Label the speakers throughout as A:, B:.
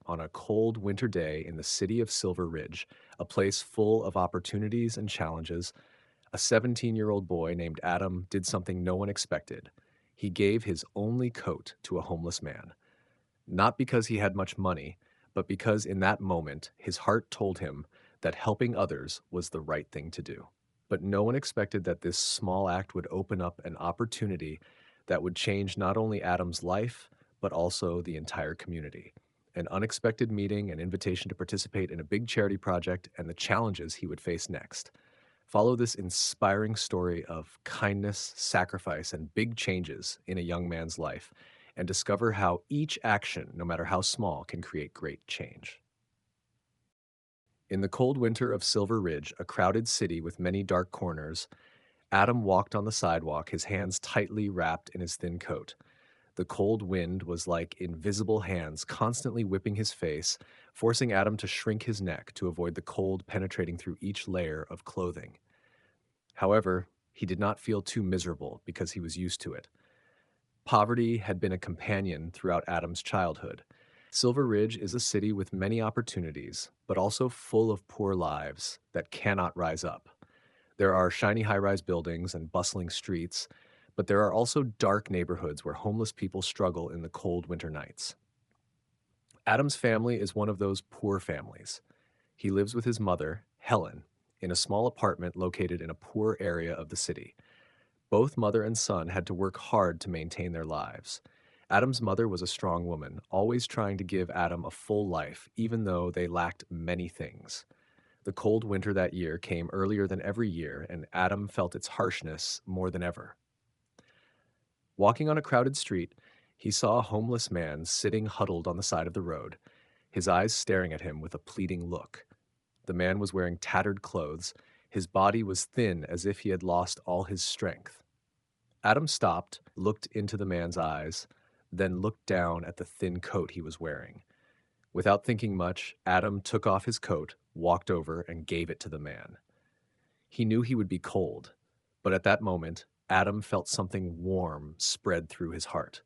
A: on a cold winter day in the city of Silver Ridge, a place full of opportunities and challenges. A 17-year-old boy named Adam did something no one expected. He gave his only coat to a homeless man. Not because he had much money, but because in that moment his heart told him that helping others was the right thing to do. But no one expected that this small act would open up an opportunity that would change not only Adam's life, but also the entire community. An unexpected meeting, an invitation to participate in a big charity project, and the challenges he would face next. Follow this inspiring story of kindness, sacrifice, and big changes in a young man's life, and discover how each action, no matter how small, can create great change. In the cold winter of Silver Ridge, a crowded city with many dark corners, Adam walked on the sidewalk, his hands tightly wrapped in his thin coat. The cold wind was like invisible hands constantly whipping his face, forcing Adam to shrink his neck to avoid the cold penetrating through each layer of clothing. However, he did not feel too miserable because he was used to it. Poverty had been a companion throughout Adam's childhood. Silver Ridge is a city with many opportunities, but also full of poor lives that cannot rise up. There are shiny high rise buildings and bustling streets, but there are also dark neighborhoods where homeless people struggle in the cold winter nights. Adam's family is one of those poor families. He lives with his mother, Helen, in a small apartment located in a poor area of the city. Both mother and son had to work hard to maintain their lives. Adam's mother was a strong woman, always trying to give Adam a full life, even though they lacked many things. The cold winter that year came earlier than every year, and Adam felt its harshness more than ever. Walking on a crowded street, he saw a homeless man sitting huddled on the side of the road, his eyes staring at him with a pleading look. The man was wearing tattered clothes. His body was thin as if he had lost all his strength. Adam stopped, looked into the man's eyes, then looked down at the thin coat he was wearing. Without thinking much, Adam took off his coat, walked over, and gave it to the man. He knew he would be cold, but at that moment, Adam felt something warm spread through his heart.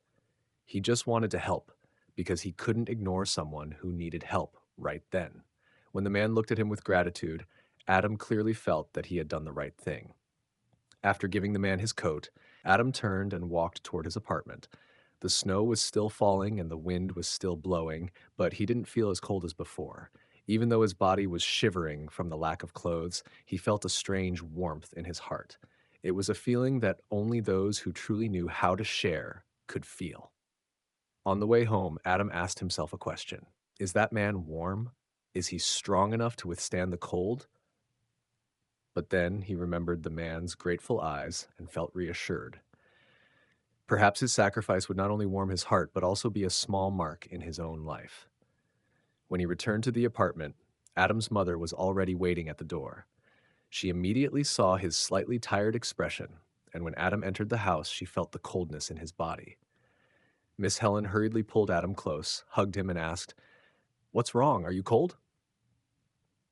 A: He just wanted to help because he couldn't ignore someone who needed help right then. When the man looked at him with gratitude, Adam clearly felt that he had done the right thing. After giving the man his coat, Adam turned and walked toward his apartment. The snow was still falling and the wind was still blowing, but he didn't feel as cold as before. Even though his body was shivering from the lack of clothes, he felt a strange warmth in his heart. It was a feeling that only those who truly knew how to share could feel. On the way home, Adam asked himself a question. Is that man warm? Is he strong enough to withstand the cold? But then he remembered the man's grateful eyes and felt reassured. Perhaps his sacrifice would not only warm his heart, but also be a small mark in his own life. When he returned to the apartment, Adam's mother was already waiting at the door. She immediately saw his slightly tired expression, and when Adam entered the house, she felt the coldness in his body. Miss Helen hurriedly pulled Adam close, hugged him, and asked, "What's wrong? Are you cold?"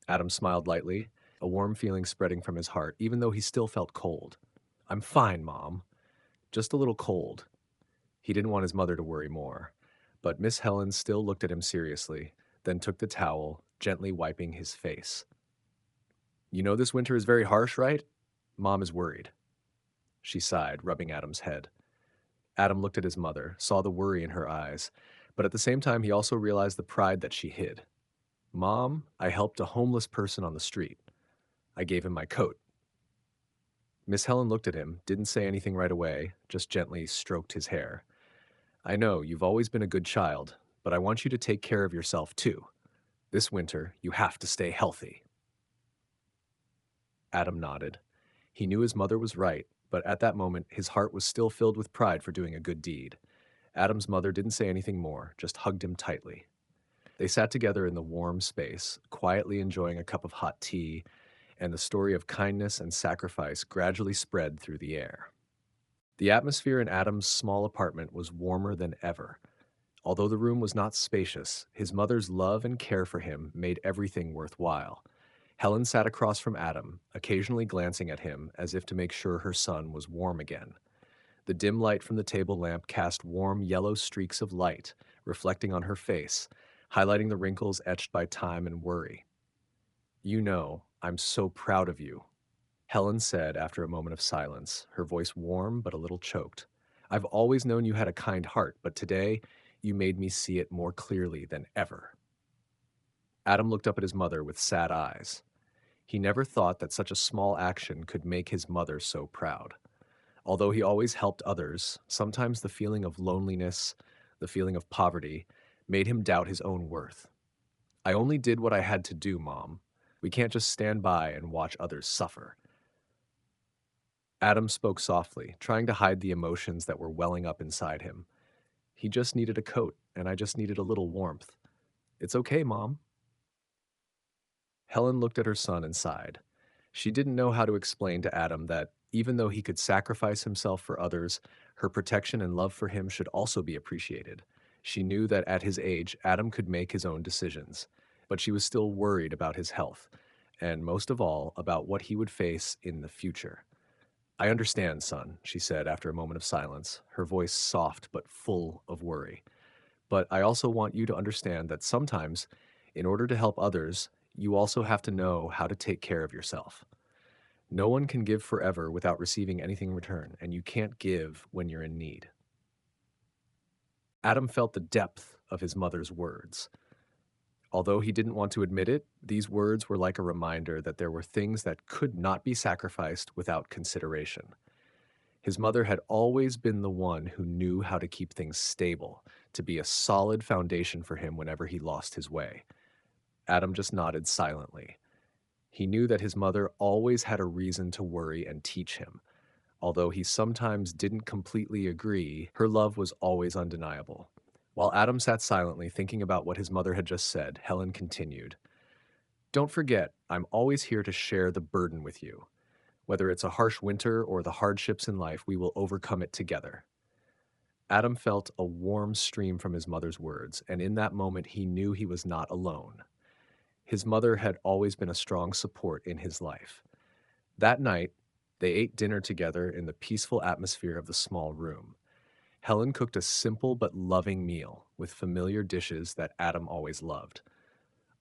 A: Adam smiled lightly, a warm feeling spreading from his heart, even though he still felt cold. "I'm fine, Mom. Just a little cold." He didn't want his mother to worry more, but Miss Helen still looked at him seriously, then took the towel, gently wiping his face. "You know this winter is very harsh, right? Mom is worried." She sighed, rubbing Adam's head. Adam looked at his mother, saw the worry in her eyes, but at the same time he also realized the pride that she hid. "Mom, I helped a homeless person on the street. I gave him my coat." Miss Helen looked at him, didn't say anything right away, just gently stroked his hair. "I know, you've always been a good child, but I want you to take care of yourself too. This winter, you have to stay healthy." Adam nodded. He knew his mother was right, but at that moment, his heart was still filled with pride for doing a good deed. Adam's mother didn't say anything more, just hugged him tightly. They sat together in the warm space, quietly enjoying a cup of hot tea, and the story of kindness and sacrifice gradually spread through the air. The atmosphere in Adam's small apartment was warmer than ever. Although the room was not spacious, his mother's love and care for him made everything worthwhile. Helen sat across from Adam, occasionally glancing at him as if to make sure her son was warm again. The dim light from the table lamp cast warm yellow streaks of light, reflecting on her face, highlighting the wrinkles etched by time and worry. You know, I'm so proud of you, Helen said after a moment of silence, her voice warm but a little choked. I've always known you had a kind heart, but today you made me see it more clearly than ever. Adam looked up at his mother with sad eyes. He never thought that such a small action could make his mother so proud. Although he always helped others, sometimes the feeling of loneliness, the feeling of poverty, made him doubt his own worth. I only did what I had to do, Mom. We can't just stand by and watch others suffer. Adam spoke softly, trying to hide the emotions that were welling up inside him. He just needed a coat, and I just needed a little warmth. It's okay, Mom. Helen looked at her son and sighed. She didn't know how to explain to Adam that, even though he could sacrifice himself for others, her protection and love for him should also be appreciated. She knew that at his age, Adam could make his own decisions, but she was still worried about his health, and most of all, about what he would face in the future. I understand, son, she said after a moment of silence, her voice soft but full of worry. But I also want you to understand that sometimes, in order to help others, you also have to know how to take care of yourself. No one can give forever without receiving anything in return, and you can't give when you're in need. Adam felt the depth of his mother's words. Although he didn't want to admit it, these words were like a reminder that there were things that could not be sacrificed without consideration. His mother had always been the one who knew how to keep things stable, to be a solid foundation for him whenever he lost his way. Adam just nodded silently. He knew that his mother always had a reason to worry and teach him. Although he sometimes didn't completely agree, her love was always undeniable. While Adam sat silently thinking about what his mother had just said, Helen continued, Don't forget, I'm always here to share the burden with you. Whether it's a harsh winter or the hardships in life, we will overcome it together. Adam felt a warm stream from his mother's words, and in that moment he knew he was not alone. His mother had always been a strong support in his life. That night, they ate dinner together in the peaceful atmosphere of the small room. Helen cooked a simple but loving meal with familiar dishes that Adam always loved.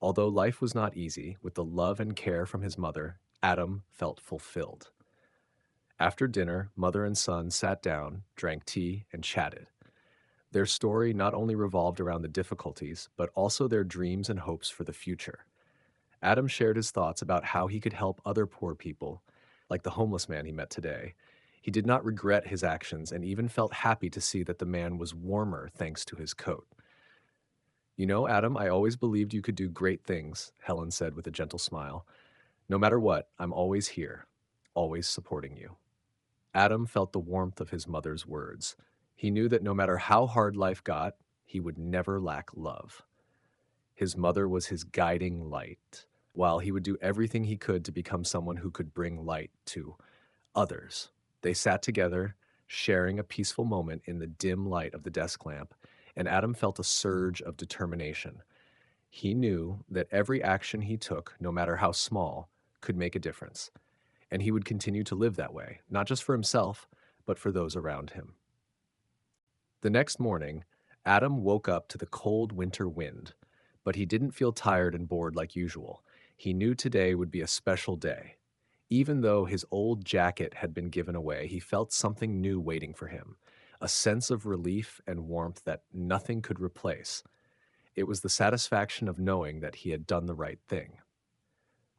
A: Although life was not easy, with the love and care from his mother, Adam felt fulfilled. After dinner, mother and son sat down, drank tea, and chatted. Their story not only revolved around the difficulties, but also their dreams and hopes for the future. Adam shared his thoughts about how he could help other poor people, like the homeless man he met today. He did not regret his actions and even felt happy to see that the man was warmer thanks to his coat. You know, Adam, I always believed you could do great things, Helen said with a gentle smile. No matter what, I'm always here, always supporting you. Adam felt the warmth of his mother's words. He knew that no matter how hard life got, he would never lack love. His mother was his guiding light, while he would do everything he could to become someone who could bring light to others. They sat together, sharing a peaceful moment in the dim light of the desk lamp, and Adam felt a surge of determination. He knew that every action he took, no matter how small, could make a difference, and he would continue to live that way, not just for himself, but for those around him. The next morning, Adam woke up to the cold winter wind, but he didn't feel tired and bored like usual. He knew today would be a special day. Even though his old jacket had been given away, he felt something new waiting for him, a sense of relief and warmth that nothing could replace. It was the satisfaction of knowing that he had done the right thing.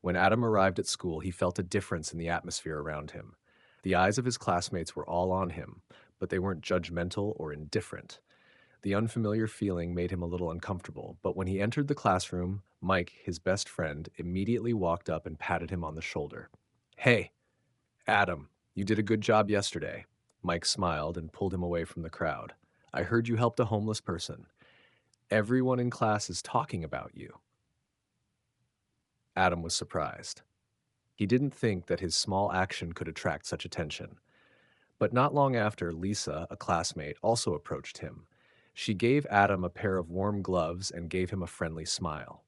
A: When Adam arrived at school, he felt a difference in the atmosphere around him. The eyes of his classmates were all on him, but they weren't judgmental or indifferent. The unfamiliar feeling made him a little uncomfortable, but when he entered the classroom, Mike, his best friend, immediately walked up and patted him on the shoulder. Hey, Adam, you did a good job yesterday. Mike smiled and pulled him away from the crowd. I heard you helped a homeless person. Everyone in class is talking about you. Adam was surprised. He didn't think that his small action could attract such attention. But not long after, Lisa, a classmate, also approached him. She gave Adam a pair of warm gloves and gave him a friendly smile.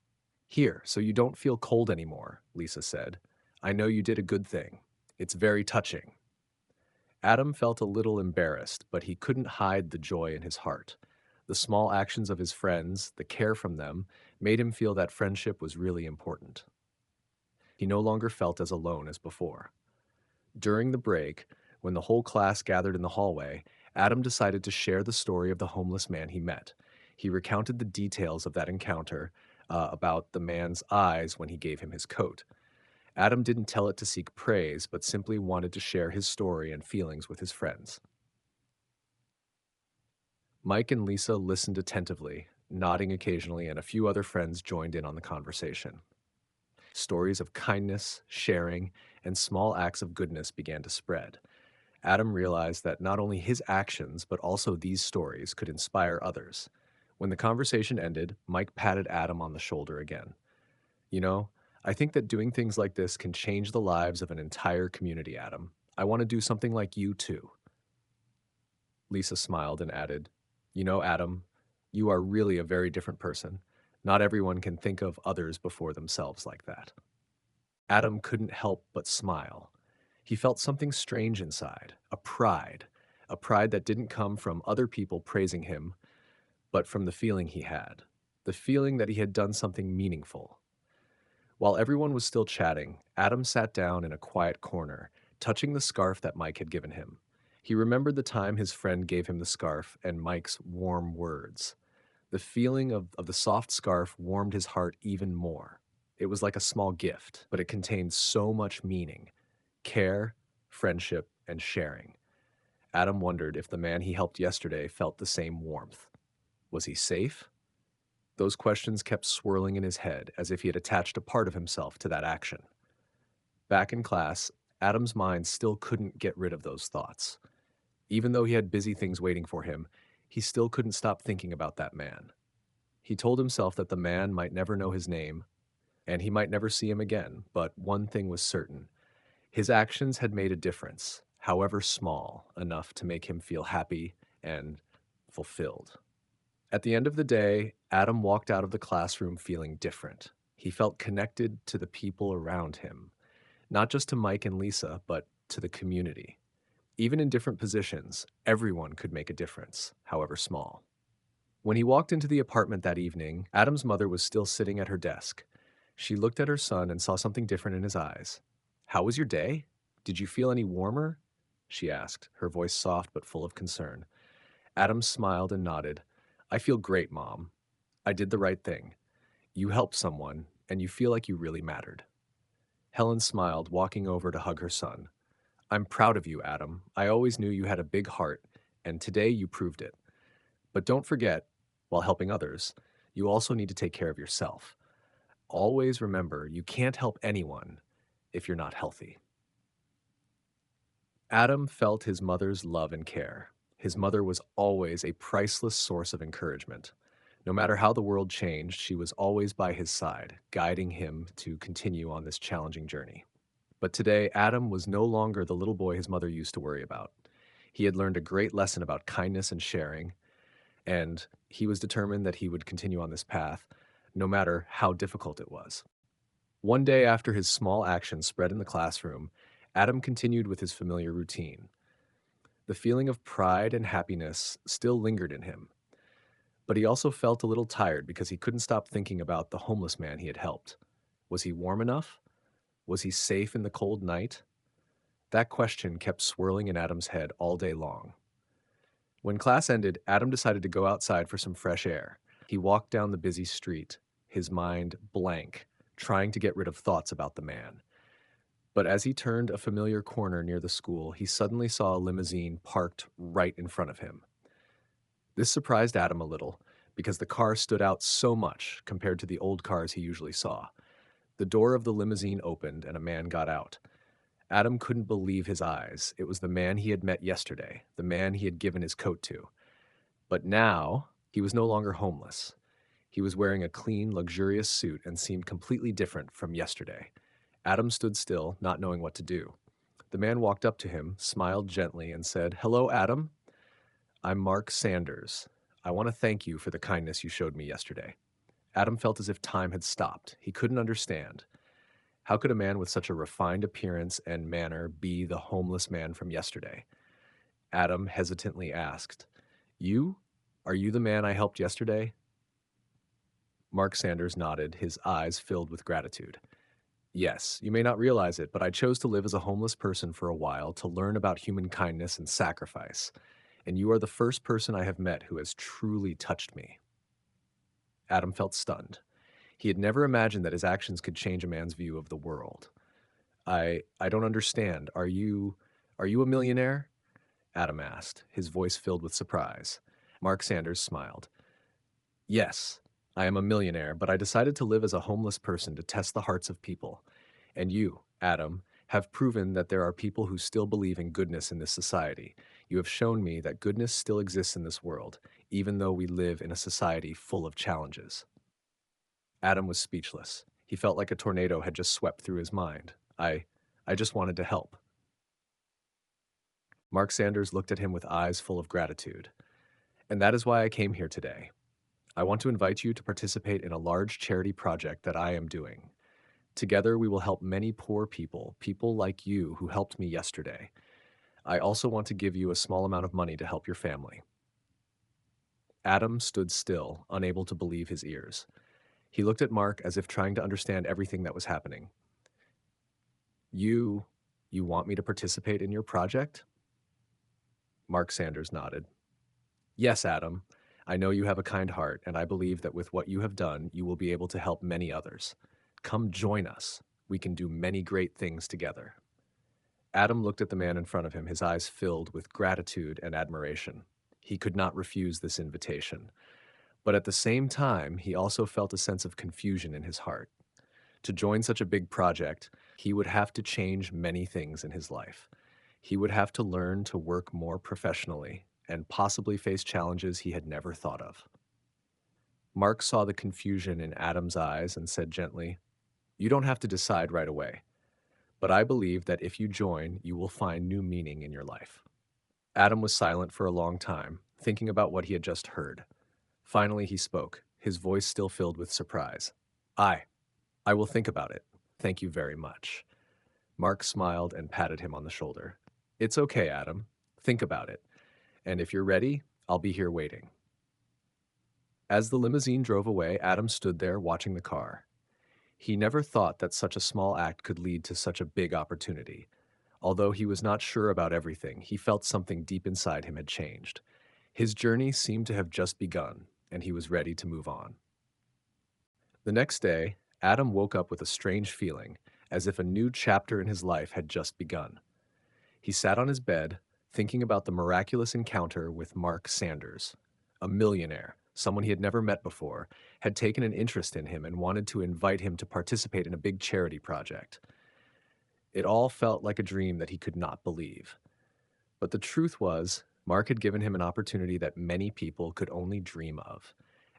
A: Here, so you don't feel cold anymore, Lisa said. I know you did a good thing. It's very touching. Adam felt a little embarrassed, but he couldn't hide the joy in his heart. The small actions of his friends, the care from them, made him feel that friendship was really important. He no longer felt as alone as before. During the break, when the whole class gathered in the hallway, Adam decided to share the story of the homeless man he met. He recounted the details of that encounter, about the man's eyes when he gave him his coat. Adam didn't tell it to seek praise, but simply wanted to share his story and feelings with his friends. Mike and Lisa listened attentively, nodding occasionally, and a few other friends joined in on the conversation. Stories of kindness, sharing, and small acts of goodness began to spread. Adam realized that not only his actions, but also these stories could inspire others. When the conversation ended, Mike patted Adam on the shoulder again. You know, I think that doing things like this can change the lives of an entire community, Adam. I want to do something like you too. Lisa smiled and added, You know, Adam, you are really a very different person. Not everyone can think of others before themselves like that. Adam couldn't help but smile. He felt something strange inside, a pride that didn't come from other people praising him, but from the feeling he had, the feeling that he had done something meaningful. While everyone was still chatting, Adam sat down in a quiet corner, touching the scarf that Mike had given him. He remembered the time his friend gave him the scarf and Mike's warm words. The feeling of the soft scarf warmed his heart even more. It was like a small gift, but it contained so much meaning: care, friendship, and sharing. Adam wondered if the man he helped yesterday felt the same warmth. Was he safe? Those questions kept swirling in his head as if he had attached a part of himself to that action. Back in class, Adam's mind still couldn't get rid of those thoughts. Even though he had busy things waiting for him, he still couldn't stop thinking about that man. He told himself that the man might never know his name, and he might never see him again, but one thing was certain: his actions had made a difference, however small, enough to make him feel happy and fulfilled. At the end of the day, Adam walked out of the classroom feeling different. He felt connected to the people around him, not just to Mike and Lisa, but to the community. Even in different positions, everyone could make a difference, however small. When he walked into the apartment that evening, Adam's mother was still sitting at her desk. She looked at her son and saw something different in his eyes. "How was your day? Did you feel any warmer?" she asked, her voice soft but full of concern. Adam smiled and nodded. "I feel great, Mom. I did the right thing. You helped someone, and you feel like you really mattered." Helen smiled, walking over to hug her son. "I'm proud of you, Adam. I always knew you had a big heart, and today you proved it. But don't forget, while helping others, you also need to take care of yourself. Always remember, you can't help anyone if you're not healthy." Adam felt his mother's love and care. His mother was always a priceless source of encouragement. No matter how the world changed, she was always by his side, guiding him to continue on this challenging journey. But today, Adam was no longer the little boy his mother used to worry about. He had learned a great lesson about kindness and sharing, and he was determined that he would continue on this path, no matter how difficult it was. One day after his small actions spread in the classroom, Adam continued with his familiar routine. The feeling of pride and happiness still lingered in him, but he also felt a little tired because he couldn't stop thinking about the homeless man he had helped. Was he warm enough? Was he safe in the cold night? That question kept swirling in Adam's head all day long. When class ended, Adam decided to go outside for some fresh air. He walked down the busy street, his mind blank, trying to get rid of thoughts about the man. But as he turned a familiar corner near the school, he suddenly saw a limousine parked right in front of him. This surprised Adam a little, because the car stood out so much compared to the old cars he usually saw. The door of the limousine opened and a man got out. Adam couldn't believe his eyes. It was the man he had met yesterday, the man he had given his coat to. But now, he was no longer homeless. He was wearing a clean, luxurious suit and seemed completely different from yesterday. Adam stood still, not knowing what to do. The man walked up to him, smiled gently, and said, "Hello, Adam. I'm Mark Sanders. I want to thank you for the kindness you showed me yesterday." Adam felt as if time had stopped. He couldn't understand. How could a man with such a refined appearance and manner be the homeless man from yesterday? Adam hesitantly asked, "You? Are you the man I helped yesterday? Mark Sanders nodded, his eyes filled with gratitude. Yes, you may not realize it, but I chose to live as a homeless person for a while to learn about human kindness and sacrifice, and you are the first person I have met who has truly touched me. Adam felt stunned. He had never imagined that his actions could change a man's view of the world. I don't understand. Are you a millionaire? Adam asked, his voice filled with surprise. Mark Sanders smiled. Yes, I am a millionaire, but I decided to live as a homeless person to test the hearts of people. And you, Adam, have proven that there are people who still believe in goodness in this society. You have shown me that goodness still exists in this world, even though we live in a society full of challenges. Adam was speechless. He felt like a tornado had just swept through his mind. I just wanted to help. Mark Sanders looked at him with eyes full of gratitude. And that is why I came here today. I want to invite you to participate in a large charity project that I am doing. Together, we will help many poor people, people like you who helped me yesterday. I also want to give you a small amount of money to help your family. Adam stood still, unable to believe his ears. He looked at Mark as if trying to understand everything that was happening. You, you want me to participate in your project? Mark Sanders nodded. Yes, Adam. I know you have a kind heart, and I believe that with what you have done, you will be able to help many others. Come join us. We can do many great things together. Adam looked at the man in front of him, his eyes filled with gratitude and admiration. He could not refuse this invitation. But at the same time, he also felt a sense of confusion in his heart. To join such a big project, he would have to change many things in his life. He would have to learn to work more professionally and possibly face challenges he had never thought of. Mark saw the confusion in Adam's eyes and said gently, "You don't have to decide right away, but I believe that if you join, you will find new meaning in your life." Adam was silent for a long time, thinking about what he had just heard. Finally, he spoke, his voice still filled with surprise. "I, I will think about it. Thank you very much." Mark smiled and patted him on the shoulder. "It's okay, Adam. Think about it. And if you're ready, I'll be here waiting." As the limousine drove away, Adam stood there watching the car. He never thought that such a small act could lead to such a big opportunity. Although he was not sure about everything, he felt something deep inside him had changed. His journey seemed to have just begun, and he was ready to move on. The next day, Adam woke up with a strange feeling, as if a new chapter in his life had just begun. He sat on his bed, thinking about the miraculous encounter with Mark Sanders. A millionaire, someone he had never met before, had taken an interest in him and wanted to invite him to participate in a big charity project. It all felt like a dream that he could not believe. But the truth was, Mark had given him an opportunity that many people could only dream of.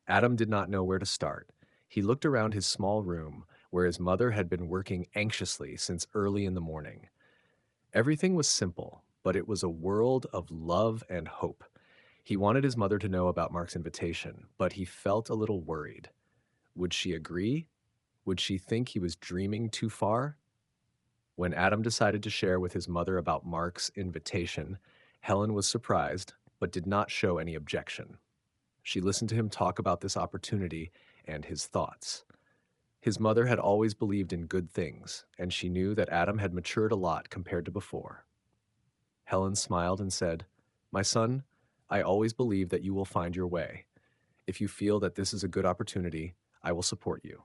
A: Adam did not know where to start. He looked around his small room, where his mother had been working anxiously since early in the morning. Everything was simple, but it was a world of love and hope. He wanted his mother to know about Mark's invitation, but he felt a little worried. Would she agree? Would she think he was dreaming too far? When Adam decided to share with his mother about Mark's invitation, Helen was surprised, but did not show any objection. She listened to him talk about this opportunity and his thoughts. His mother had always believed in good things, and she knew that Adam had matured a lot compared to before. Helen smiled and said, "My son, I always believe that you will find your way. If you feel that this is a good opportunity, I will support you.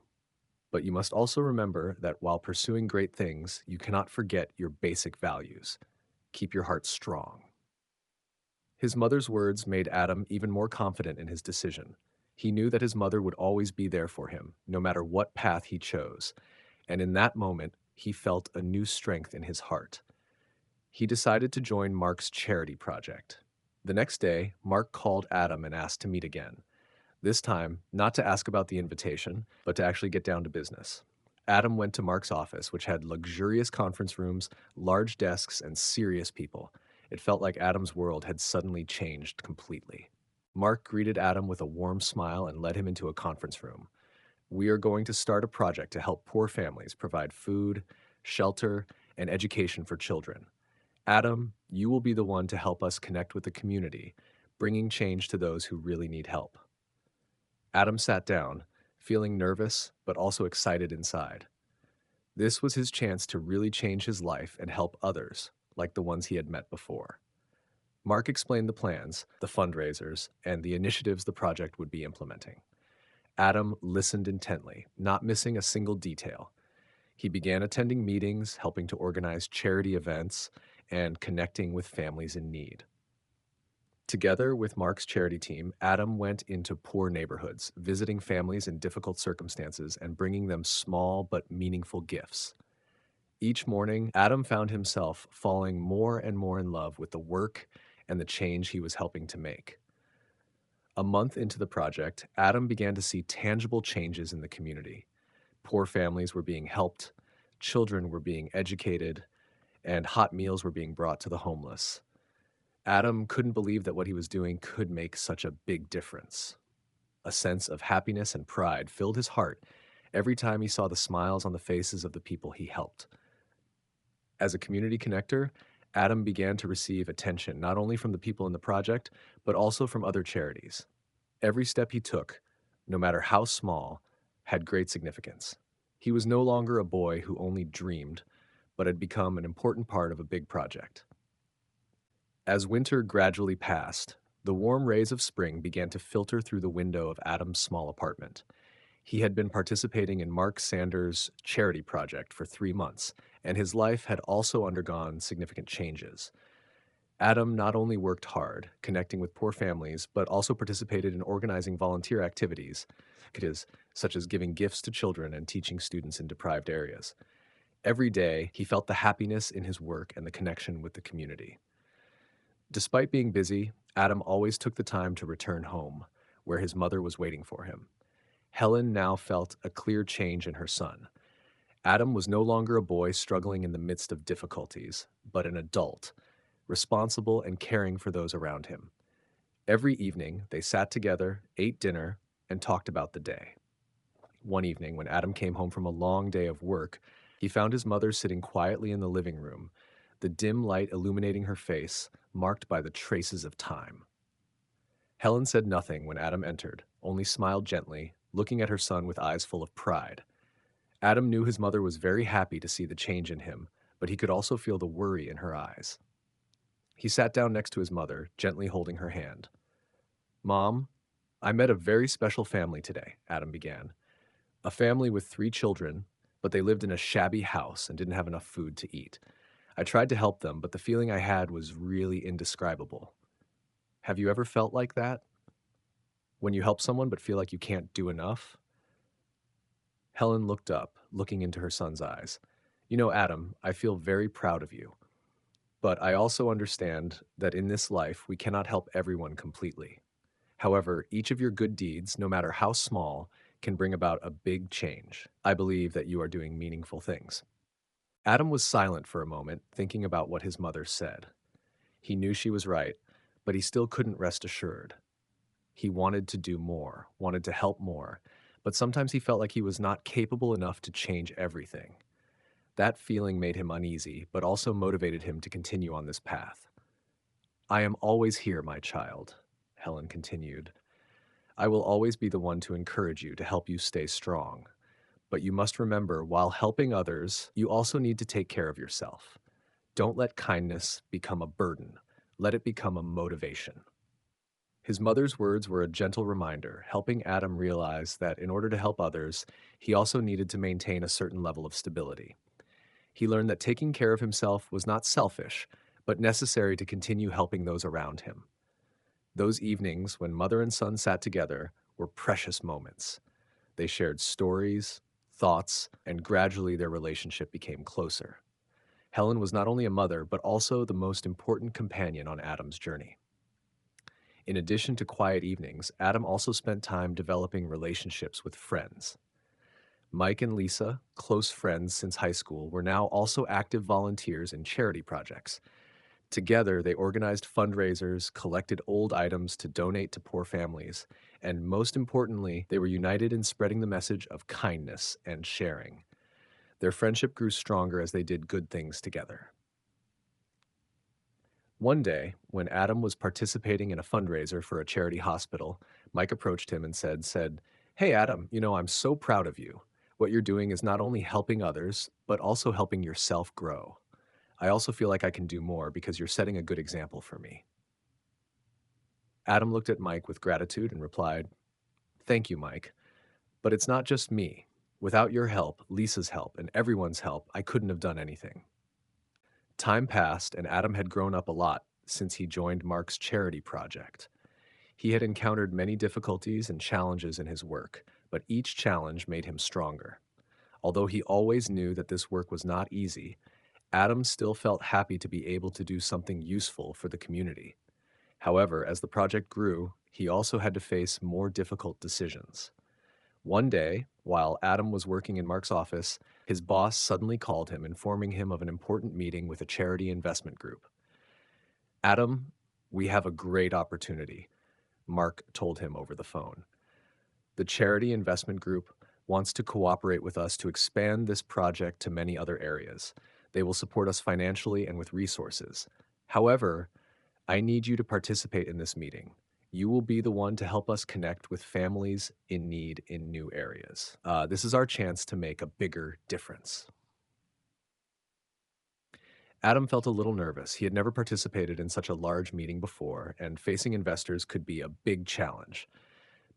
A: But you must also remember that while pursuing great things, you cannot forget your basic values. Keep your heart strong." His mother's words made Adam even more confident in his decision. He knew that his mother would always be there for him, no matter what path he chose. And in that moment, he felt a new strength in his heart. He decided to join Mark's charity project. The next day, Mark called Adam and asked to meet again. This time, not to ask about the invitation, but to actually get down to business. Adam went to Mark's office, which had luxurious conference rooms, large desks, and serious people. It felt like Adam's world had suddenly changed completely. Mark greeted Adam with a warm smile and led him into a conference room. "We are going to start a project to help poor families provide food, shelter, and education for children. Adam, you will be the one to help us connect with the community, bringing change to those who really need help. Adam sat down, feeling nervous but also excited inside. This was his chance to really change his life and help others, like the ones he had met before. Mark explained the plans, the fundraisers, and the initiatives the project would be implementing. Adam listened intently, not missing a single detail. He began attending meetings, helping to organize charity events, and connecting with families in need. Together with Mark's charity team, Adam went into poor neighborhoods, visiting families in difficult circumstances and bringing them small but meaningful gifts. Each morning, Adam found himself falling more and more in love with the work and the change he was helping to make. A month into the project, Adam began to see tangible changes in the community. Poor families were being helped, children were being educated, and hot meals were being brought to the homeless. Adam couldn't believe that what he was doing could make such a big difference. A sense of happiness and pride filled his heart every time he saw the smiles on the faces of the people he helped. As a community connector, Adam began to receive attention not only from the people in the project, but also from other charities. Every step he took, no matter how small, had great significance. He was no longer a boy who only dreamed, but had become an important part of a big project. As winter gradually passed, the warm rays of spring began to filter through the window of Adam's small apartment. He had been participating in Mark Sanders' charity project for 3 months, and his life had also undergone significant changes. Adam not only worked hard, connecting with poor families, but also participated in organizing volunteer activities, such as giving gifts to children and teaching students in deprived areas. Every day, he felt the happiness in his work and the connection with the community. Despite being busy, Adam always took the time to return home, where his mother was waiting for him. Helen now felt a clear change in her son. Adam was no longer a boy struggling in the midst of difficulties, but an adult, responsible and caring for those around him. Every evening, they sat together, ate dinner, and talked about the day. One evening, when Adam came home from a long day of work, he found his mother sitting quietly in the living room, the dim light illuminating her face, marked by the traces of time. Helen said nothing when Adam entered, only smiled gently, looking at her son with eyes full of pride. Adam knew his mother was very happy to see the change in him, but he could also feel the worry in her eyes. He sat down next to his mother, gently holding her hand. "Mom, I met a very special family today," Adam began. "A family with 3 children, but they lived in a shabby house and didn't have enough food to eat. I tried to help them, but the feeling I had was really indescribable. Have you ever felt like that? When you help someone but feel like you can't do enough?" Helen looked up, looking into her son's eyes. "You know, Adam, I feel very proud of you. But I also understand that in this life, we cannot help everyone completely. However, each of your good deeds, no matter how small, can bring about a big change. I believe that you are doing meaningful things." Adam was silent for a moment, thinking about what his mother said. He knew she was right, but he still couldn't rest assured. He wanted to do more, wanted to help more, but sometimes he felt like he was not capable enough to change everything. That feeling made him uneasy, but also motivated him to continue on this path. "I am always here, my child," Helen continued. "I will always be the one to encourage you, to help you stay strong. But you must remember, while helping others, you also need to take care of yourself. Don't let kindness become a burden. Let it become a motivation." His mother's words were a gentle reminder, helping Adam realize that in order to help others, he also needed to maintain a certain level of stability. He learned that taking care of himself was not selfish, but necessary to continue helping those around him. Those evenings when mother and son sat together were precious moments. They shared stories, thoughts, and gradually their relationship became closer. Helen was not only a mother, but also the most important companion on Adam's journey. In addition to quiet evenings, Adam also spent time developing relationships with friends. Mike and Lisa, close friends since high school, were now also active volunteers in charity projects. Together, they organized fundraisers, collected old items to donate to poor families, and most importantly, they were united in spreading the message of kindness and sharing. Their friendship grew stronger as they did good things together. One day, when Adam was participating in a fundraiser for a charity hospital, Mike approached him and said, "Hey Adam, I'm so proud of you. What you're doing is not only helping others, but also helping yourself grow. I also feel like I can do more because you're setting a good example for me." Adam looked at Mike with gratitude and replied, "Thank you, Mike. But it's not just me. Without your help, Lisa's help, and everyone's help, I couldn't have done anything." Time passed, and Adam had grown up a lot since he joined Mark's charity project. He had encountered many difficulties and challenges in his work, but each challenge made him stronger. Although he always knew that this work was not easy, Adam still felt happy to be able to do something useful for the community. However, as the project grew, he also had to face more difficult decisions. One day, while Adam was working in Mark's office, his boss suddenly called him, informing him of an important meeting with a charity investment group. "Adam, we have a great opportunity," Mark told him over the phone. "The charity investment group wants to cooperate with us to expand this project to many other areas. They will support us financially and with resources. However, I need you to participate in this meeting. You will be the one to help us connect with families in need in new areas. This is our chance to make a bigger difference." Adam felt a little nervous. He had never participated in such a large meeting before, and facing investors could be a big challenge.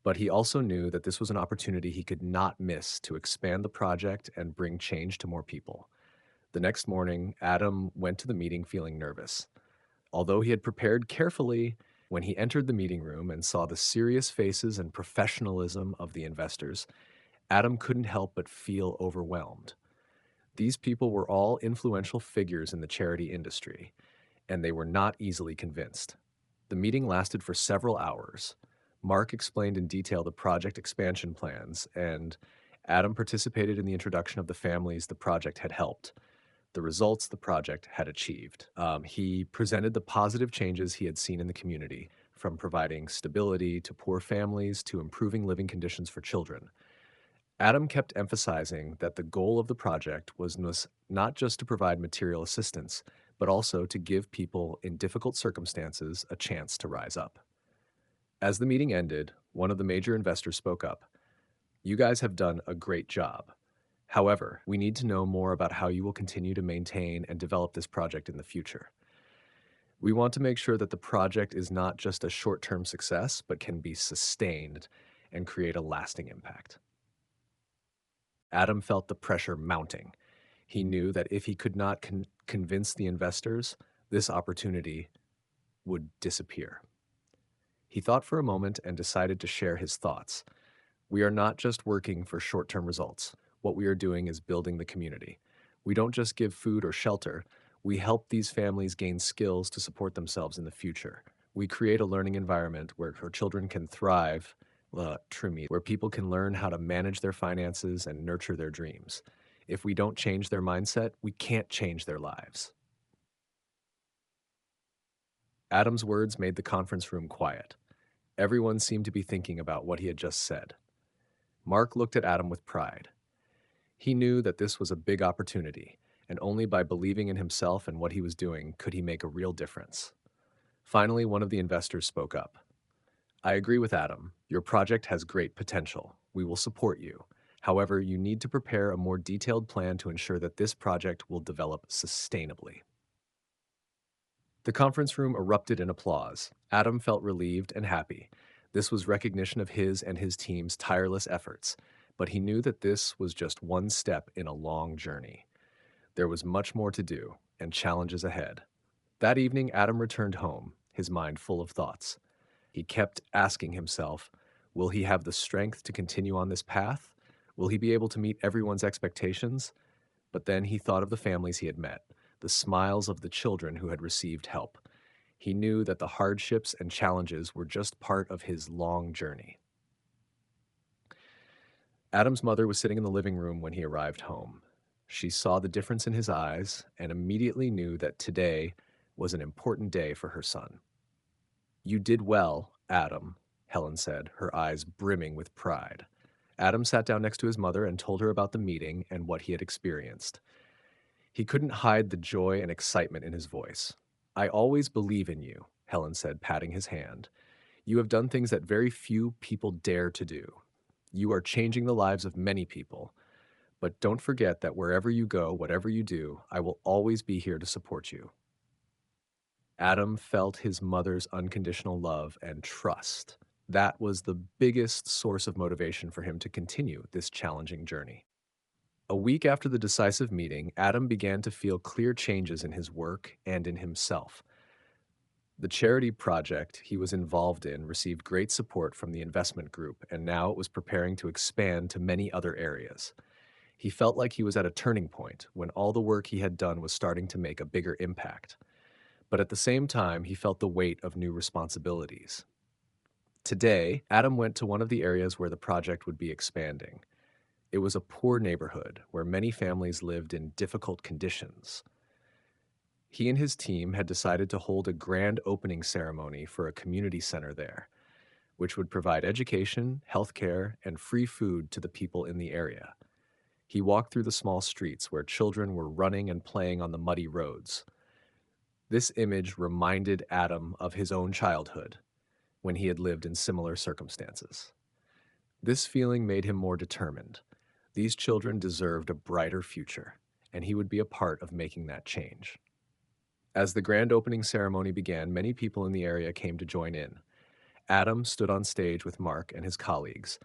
A: But he also knew that this was an opportunity he could not miss to expand the project and bring change to more people. The next morning, Adam went to the meeting feeling nervous. Although he had prepared carefully, when he entered the meeting room and saw the serious faces and professionalism of the investors, Adam couldn't help but feel overwhelmed. These people were all influential figures in the charity industry, and they were not easily convinced. The meeting lasted for several hours. Mark explained in detail the project expansion plans, and Adam participated in the introduction of the families the project had helped, the results the project had achieved. He presented the positive changes he had seen in the community, from providing stability to poor families to improving living conditions for children. Adam kept emphasizing that the goal of the project was not just to provide material assistance, but also to give people in difficult circumstances a chance to rise up. As the meeting ended, one of the major investors spoke up. "You guys have done a great job. However, we need to know more about how you will continue to maintain and develop this project in the future. We want to make sure that the project is not just a short-term success, but can be sustained and create a lasting impact." Adam felt the pressure mounting. He knew that if he could not convince the investors, this opportunity would disappear. He thought for a moment and decided to share his thoughts. "We are not just working for short-term results. What we are doing is building the community. We don't just give food or shelter. We help these families gain skills to support themselves in the future. We create a learning environment where our children can thrive, where people can learn how to manage their finances and nurture their dreams. If we don't change their mindset, we can't change their lives." Adam's words made the conference room quiet. Everyone seemed to be thinking about what he had just said. Mark looked at Adam with pride. He knew that this was a big opportunity, and only by believing in himself and what he was doing could he make a real difference. Finally, one of the investors spoke up. "I agree with Adam. Your project has great potential. We will support you. However, you need to prepare a more detailed plan to ensure that this project will develop sustainably." The conference room erupted in applause. Adam felt relieved and happy. This was recognition of his and his team's tireless efforts, but he knew that this was just one step in a long journey. There was much more to do and challenges ahead. That evening, Adam returned home, his mind full of thoughts. He kept asking himself, will he have the strength to continue on this path? Will he be able to meet everyone's expectations? But then he thought of the families he had met, the smiles of the children who had received help. He knew that the hardships and challenges were just part of his long journey. Adam's mother was sitting in the living room when he arrived home. She saw the difference in his eyes and immediately knew that today was an important day for her son. "You did well, Adam," Helen said, her eyes brimming with pride. Adam sat down next to his mother and told her about the meeting and what he had experienced. He couldn't hide the joy and excitement in his voice. I always believe in you, Helen said, patting his hand. You have done things that very few people dare to do. You are changing the lives of many people. But don't forget that wherever you go, whatever you do, I will always be here to support you. Adam felt his mother's unconditional love and trust. That was the biggest source of motivation for him to continue this challenging journey. A week after the decisive meeting, Adam began to feel clear changes in his work and in himself. The charity project he was involved in received great support from the investment group, and now it was preparing to expand to many other areas. He felt like he was at a turning point when all the work he had done was starting to make a bigger impact. But at the same time, he felt the weight of new responsibilities. Today, Adam went to one of the areas where the project would be expanding. It was a poor neighborhood where many families lived in difficult conditions. He and his team had decided to hold a grand opening ceremony for a community center there, which would provide education, healthcare, and free food to the people in the area. He walked through the small streets where children were running and playing on the muddy roads. This image reminded Adam of his own childhood when he had lived in similar circumstances. This feeling made him more determined. These children deserved a brighter future, and he would be a part of making that change. As the grand opening ceremony began, many people in the area came to join in. Adam stood on stage with Mark and his colleagues,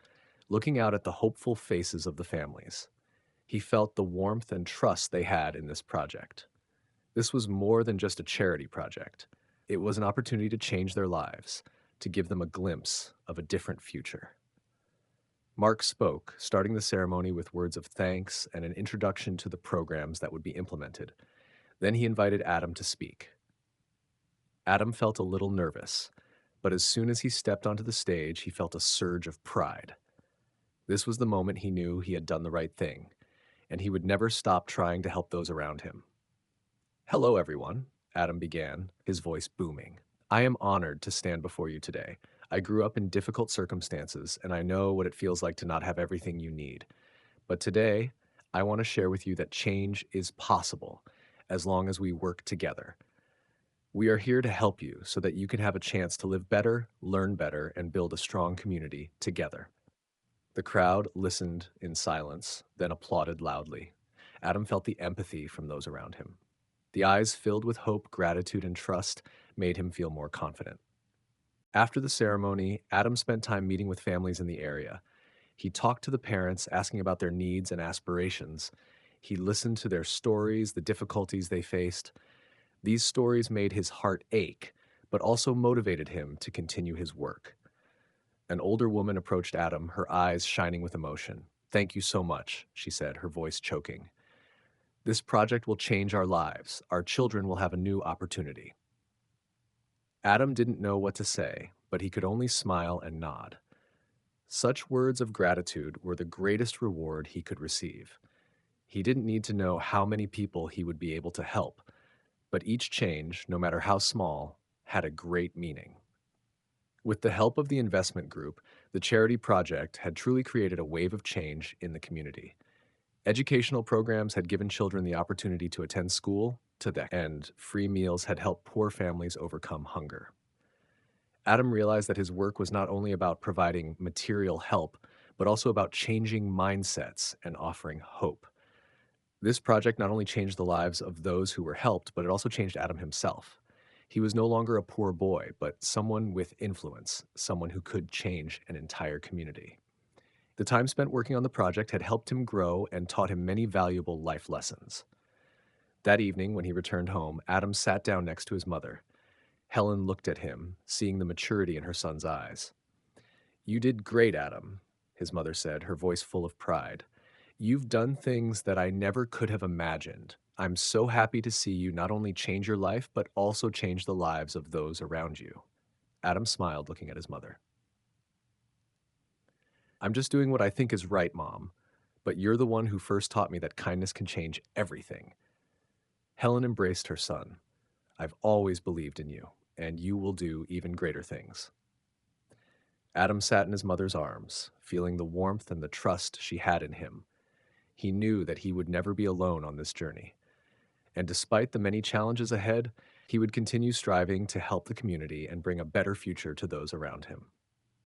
A: looking out at the hopeful faces of the families. He felt the warmth and trust they had in this project. This was more than just a charity project. It was an opportunity to change their lives, to give them a glimpse of a different future. Mark spoke, starting the ceremony with words of thanks and an introduction to the programs that would be implemented. Then he invited Adam to speak. Adam felt a little nervous, but as soon as he stepped onto the stage, he felt a surge of pride. This was the moment he knew he had done the right thing, and he would never stop trying to help those around him. Hello, everyone, Adam began, his voice booming. I am honored to stand before you today. I grew up in difficult circumstances, and I know what it feels like to not have everything you need. But today, I want to share with you that change is possible as long as we work together. We are here to help you so that you can have a chance to live better, learn better, and build a strong community together. The crowd listened in silence, then applauded loudly. Adam felt the empathy from those around him. The eyes filled with hope, gratitude, and trust made him feel more confident. After the ceremony, Adam spent time meeting with families in the area. He talked to the parents, asking about their needs and aspirations. He listened to their stories, the difficulties they faced. These stories made his heart ache, but also motivated him to continue his work. An older woman approached Adam, her eyes shining with emotion. Thank you so much, she said, her voice choking. This project will change our lives. Our children will have a new opportunity. Adam didn't know what to say, but he could only smile and nod. Such words of gratitude were the greatest reward he could receive. He didn't need to know how many people he would be able to help, but each change, no matter how small, had a great meaning. With the help of the investment group, the charity project had truly created a wave of change in the community. Educational programs had given children the opportunity to attend school, and free meals had helped poor families overcome hunger. Adam realized that his work was not only about providing material help, but also about changing mindsets and offering hope. This project not only changed the lives of those who were helped, but it also changed Adam himself. He was no longer a poor boy, but someone with influence, someone who could change an entire community. The time spent working on the project had helped him grow and taught him many valuable life lessons. That evening, when he returned home, Adam sat down next to his mother. Helen looked at him, seeing the maturity in her son's eyes. You did great, Adam, his mother said, her voice full of pride. You've done things that I never could have imagined. I'm so happy to see you not only change your life, but also change the lives of those around you. Adam smiled, looking at his mother. I'm just doing what I think is right, Mom, but you're the one who first taught me that kindness can change everything. Helen embraced her son. I've always believed in you, and you will do even greater things. Adam sat in his mother's arms, feeling the warmth and the trust she had in him. He knew that he would never be alone on this journey. And despite the many challenges ahead, He would continue striving to help the community and bring a better future to those around him.